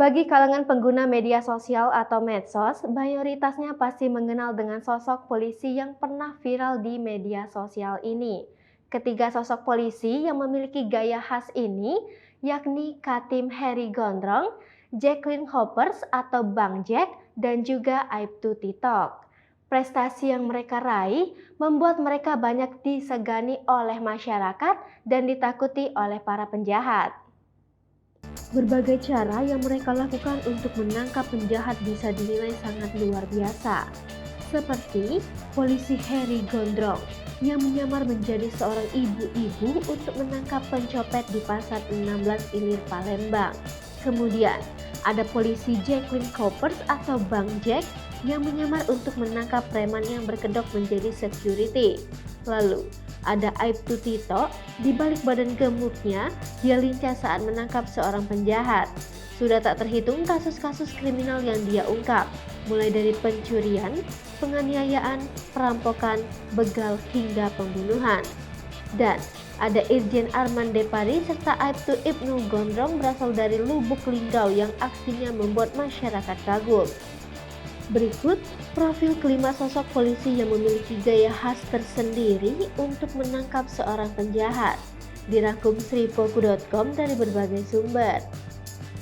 Bagi kalangan pengguna media sosial atau medsos, mayoritasnya pasti mengenal dengan sosok polisi yang pernah viral di media sosial ini. Ketiga sosok polisi yang memiliki gaya khas ini, yakni Katim Heri Gondrong, Jacqueline Hoppers atau Bang Jack, dan juga Aibtu Titok. Prestasi yang mereka raih membuat mereka banyak disegani oleh masyarakat dan ditakuti oleh para penjahat. Berbagai cara yang mereka lakukan untuk menangkap penjahat bisa dinilai sangat luar biasa. Seperti polisi Heri Gondrong yang menyamar menjadi seorang ibu-ibu untuk menangkap pencopet di Pasar 16 Ilir Palembang. Kemudian ada polisi Jacqueline Coppers atau Bang Jack yang menyamar untuk menangkap preman yang berkedok menjadi security. Lalu ada Aibtu Tito, di balik badan gemuknya, dia lincah saat menangkap seorang penjahat. Sudah tak terhitung kasus-kasus kriminal yang dia ungkap, mulai dari pencurian, penganiayaan, perampokan, begal hingga pembunuhan. Dan ada Irjen Arman Depari serta Aibtu Ibnu Gondrong berasal dari Lubuk Linggau yang aksinya membuat masyarakat kagum. Berikut profil kelima sosok polisi yang memiliki gaya khas tersendiri untuk menangkap seorang penjahat. Dirangkum sripoku.com dari berbagai sumber.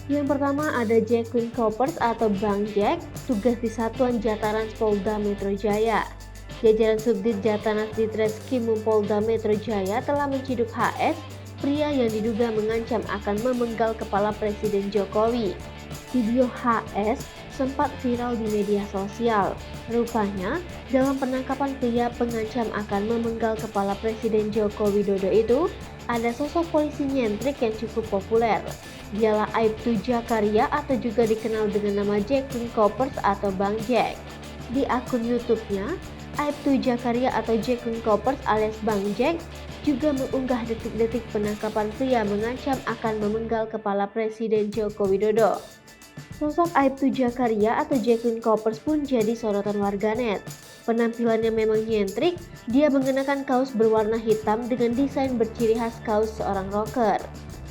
Yang pertama ada Jacqueline Coppers atau Bang Jack, tugas di Satuan Jataran Polda Metro Jaya. Jajaran Subdit Jatanas Ditreskrimum Polda Metro Jaya telah menciduk HS, pria yang diduga mengancam akan memenggal kepala Presiden Jokowi. Video HS sempat viral di media sosial. Rupanya, dalam penangkapan pria pengancam akan memenggal kepala Presiden Joko Widodo itu, ada sosok polisi nyentrik yang cukup populer. Dialah Aibtu Jakaria atau juga dikenal dengan nama Jacqueline Coppers atau Bang Jack. Di akun YouTube-nya, Aibtu Jakaria atau Jacqueline Coppers alias Bang Jack juga mengunggah detik-detik penangkapan pria mengancam akan memenggal kepala Presiden Joko Widodo. Sosok Aibtu Jakaria atau Jacqueline Coppers pun jadi sorotan warganet. Penampilannya memang nyentrik, dia mengenakan kaos berwarna hitam dengan desain berciri khas kaos seorang rocker.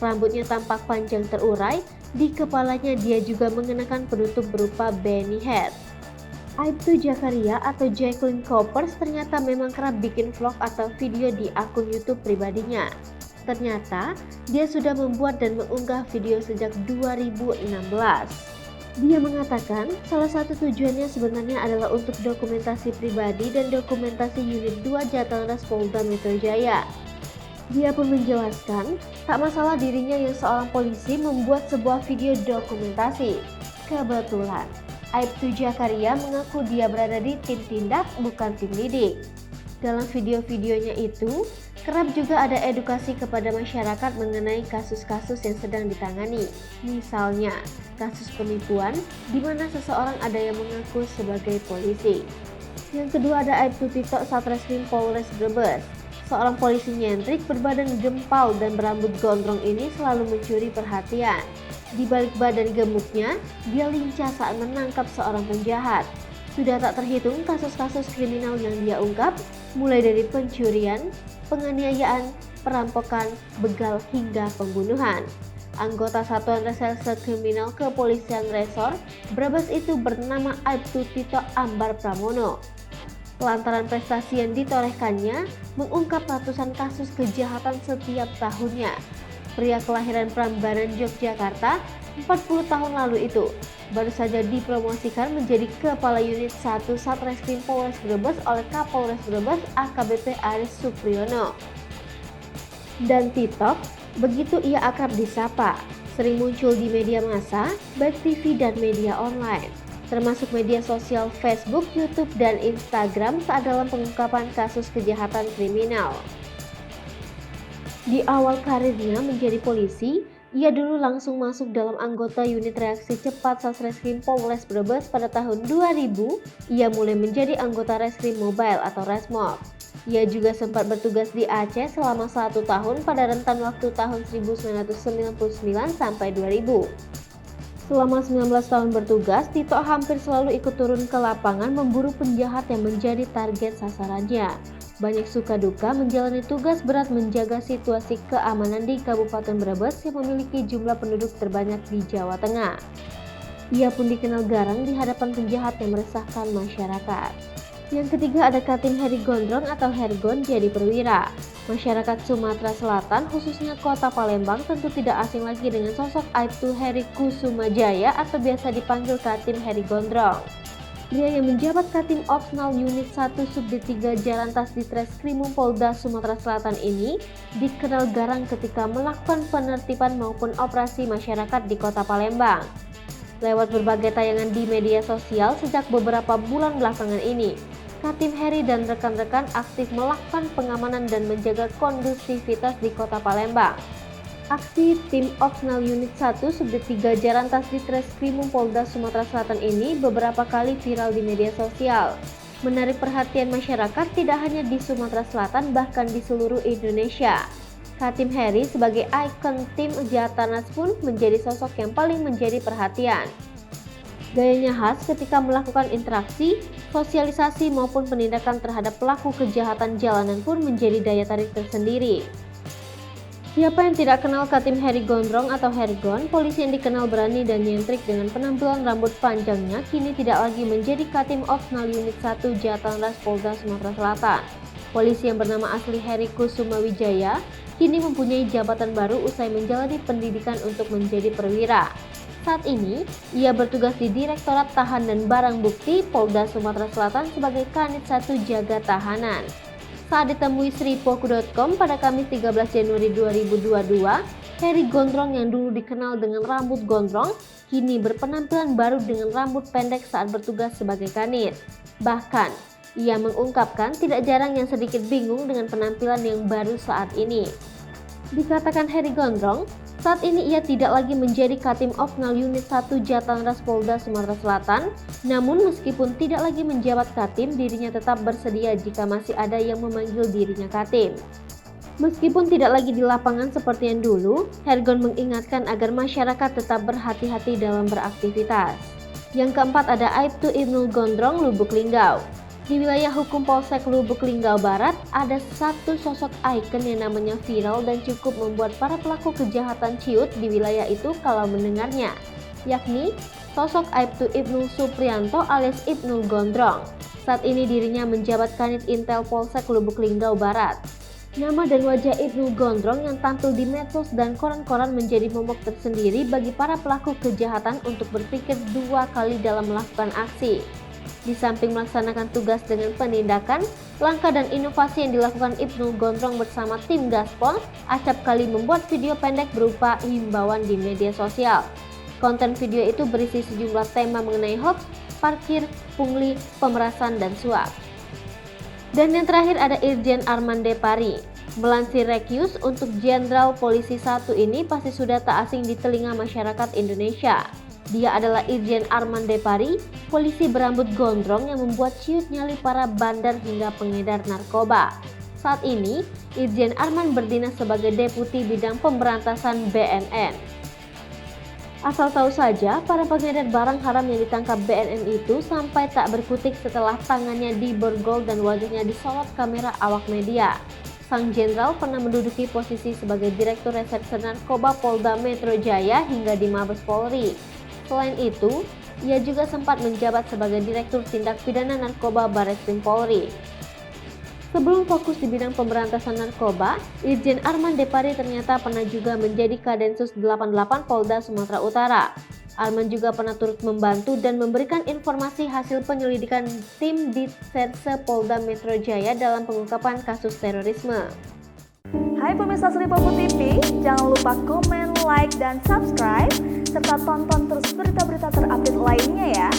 Rambutnya tampak panjang terurai, di kepalanya dia juga mengenakan penutup berupa beanie hat. Aibtu Jakaria atau Jacqueline Coppers ternyata memang kerap bikin vlog atau video di akun YouTube pribadinya. Ternyata dia sudah membuat dan mengunggah video sejak 2016. Dia mengatakan salah satu tujuannya sebenarnya adalah untuk dokumentasi pribadi dan dokumentasi unit 2 Jataras Polda Metro Jaya. Dia pun menjelaskan tak masalah dirinya yang seorang polisi membuat sebuah video dokumentasi. Kebetulan Aibtu Jakaria mengaku dia berada di tim tindak bukan tim lidik. Dalam video-videonya itu, kerap juga ada edukasi kepada masyarakat mengenai kasus-kasus yang sedang ditangani. Misalnya, kasus penipuan di mana seseorang ada yang mengaku sebagai polisi. Yang kedua ada Aibtu Tito Satreskrim Polres Brebes. Seorang polisi nyentrik berbadan gempal dan berambut gondrong ini selalu mencuri perhatian. Di balik badan gemuknya, dia lincah saat menangkap seorang penjahat. Sudah tak terhitung kasus-kasus kriminal yang dia ungkap, mulai dari pencurian, penganiayaan, perampokan, begal hingga pembunuhan. Anggota Satuan Reserse Kriminal Kepolisian Resor Brebes itu bernama Aibtu Tito Ambar Pramono. Lantaran prestasi yang ditorehkannya mengungkap ratusan kasus kejahatan setiap tahunnya. Pria kelahiran Prambanan, Yogyakarta, 40 tahun lalu itu baru saja dipromosikan menjadi Kepala Unit 1 Satreskrim Polres Brebes oleh Kapolres Brebes AKBP Aris Supriyono. Dan Titok, begitu ia akrab disapa, sering muncul di media massa, baik TV dan media online, termasuk media sosial Facebook, YouTube, dan Instagram saat dalam pengungkapan kasus kejahatan kriminal. Di awal karirnya menjadi polisi, ia dulu langsung masuk dalam anggota unit reaksi cepat Satreskrim Polres Brebes pada tahun 2000. Ia mulai menjadi anggota Reskrim Mobile atau Resmob. Ia juga sempat bertugas di Aceh selama 1 tahun pada rentan waktu tahun 1999 sampai 2000. Selama 19 tahun bertugas, Tito hampir selalu ikut turun ke lapangan memburu penjahat yang menjadi target sasarannya. banyak suka duka menjalani tugas berat menjaga situasi keamanan di Kabupaten Brebes yang memiliki jumlah penduduk terbanyak di Jawa Tengah. Ia pun dikenal garang di hadapan penjahat yang meresahkan masyarakat. Yang ketiga ada Katim Heri Gondrong atau Hergon jadi perwira. Masyarakat Sumatera Selatan khususnya kota Palembang tentu tidak asing lagi dengan sosok Aibtu Heri Kusumajaya atau biasa dipanggil Katim Heri Gondrong. Pria yang menjabat Katim Opsnal Unit 1 Subdit 3 Jarantas di Treskrimum Polda Sumatera Selatan ini dikenal garang ketika melakukan penertiban maupun operasi masyarakat di kota Palembang. Lewat berbagai tayangan di media sosial sejak beberapa bulan belakangan ini, Katim Heri dan rekan-rekan aktif melakukan pengamanan dan menjaga kondusivitas di kota Palembang. Aksi tim Opsnal Unit 1 Subdit 3 Jarantas di Treskrimum Polda Sumatera Selatan ini beberapa kali viral di media sosial. Menarik perhatian masyarakat tidak hanya di Sumatera Selatan bahkan di seluruh Indonesia. Katim Heri sebagai ikon tim Jatanas pun menjadi sosok yang paling menjadi perhatian. Gayanya khas ketika melakukan interaksi, sosialisasi maupun penindakan terhadap pelaku kejahatan jalanan pun menjadi daya tarik tersendiri. Siapa yang tidak kenal Katim Heri Gondrong atau Hergon, polisi yang dikenal berani dan nyentrik dengan penampilan rambut panjangnya kini tidak lagi menjadi Katim Opsnal Unit 1 Jatanas Polda Sumatera Selatan. Polisi yang bernama asli Heri Kusumawijaya kini mempunyai jabatan baru usai menjalani pendidikan untuk menjadi perwira. Saat ini, ia bertugas di Direktorat Tahan dan Barang Bukti Polda Sumatera Selatan sebagai Kanit 1 Jaga Tahanan. Saat ditemui Sripoku.com pada Kamis 13 Januari 2022, Heri Gondrong yang dulu dikenal dengan rambut gondrong, kini berpenampilan baru dengan rambut pendek saat bertugas sebagai kanit. Bahkan, ia mengungkapkan tidak jarang yang sedikit bingung dengan penampilan yang baru saat ini. Dikatakan Heri Gondrong, saat ini ia tidak lagi menjadi Katim Opsnal Unit 1 Jatanas Polda Sumatera Selatan, namun meskipun tidak lagi menjabat Katim, dirinya tetap bersedia jika masih ada yang memanggil dirinya Katim. Meskipun tidak lagi di lapangan seperti yang dulu, Hergon mengingatkan agar masyarakat tetap berhati-hati dalam beraktivitas. Yang keempat ada Aibtu Ibnul Gondrong Lubuk Linggau. Di wilayah hukum Polsek Lubuk Linggau Barat, ada satu sosok ikon yang namanya viral dan cukup membuat para pelaku kejahatan ciut di wilayah itu kalau mendengarnya, yakni sosok Aibtu Ibnul Suprianto alias Ibnul Gondrong. Saat ini dirinya menjabat Kanit Intel Polsek Lubuk Linggau Barat. Nama dan wajah Ibnul Gondrong yang tampil di medsos dan koran-koran menjadi momok tersendiri bagi para pelaku kejahatan untuk berpikir dua kali dalam melakukan aksi. Di samping melaksanakan tugas dengan penindakan, langkah dan inovasi yang dilakukan Ibnul Gondrong bersama tim Gaspol acap kali membuat video pendek berupa himbauan di media sosial. Konten video itu berisi sejumlah tema mengenai hoax, parkir, pungli, pemerasan, dan suap. Dan yang terakhir ada Irjen Arman Depari. Melansir Rekius, untuk Jenderal Polisi 1 ini pasti sudah tak asing di telinga masyarakat Indonesia. Dia adalah Irjen Arman Depari, polisi berambut gondrong yang membuat ciut nyali para bandar hingga pengedar narkoba. Saat ini, Irjen Arman berdinas sebagai Deputi Bidang Pemberantasan BNN. Asal tahu saja, para pengedar barang haram yang ditangkap BNN itu sampai tak berkutik setelah tangannya diborgol dan wajahnya disorot kamera awak media. Sang jenderal pernah menduduki posisi sebagai Direktur Reserse Narkoba Polda Metro Jaya hingga di Mabes Polri. Selain itu, ia juga sempat menjabat sebagai Direktur Tindak Pidana Narkoba Barreskrim Polri. Sebelum fokus di bidang pemberantasan narkoba, Irjen Arman Depari ternyata pernah juga menjadi Kadensus 88 Polda Sumatera Utara. Arman juga pernah turut membantu dan memberikan informasi hasil penyelidikan tim Ditserse Polda Metro Jaya dalam pengungkapan kasus terorisme. Hai pemirsa Sripoku TV, jangan lupa komen, like, dan subscribe, serta tonton terus berita-berita terupdate lainnya ya.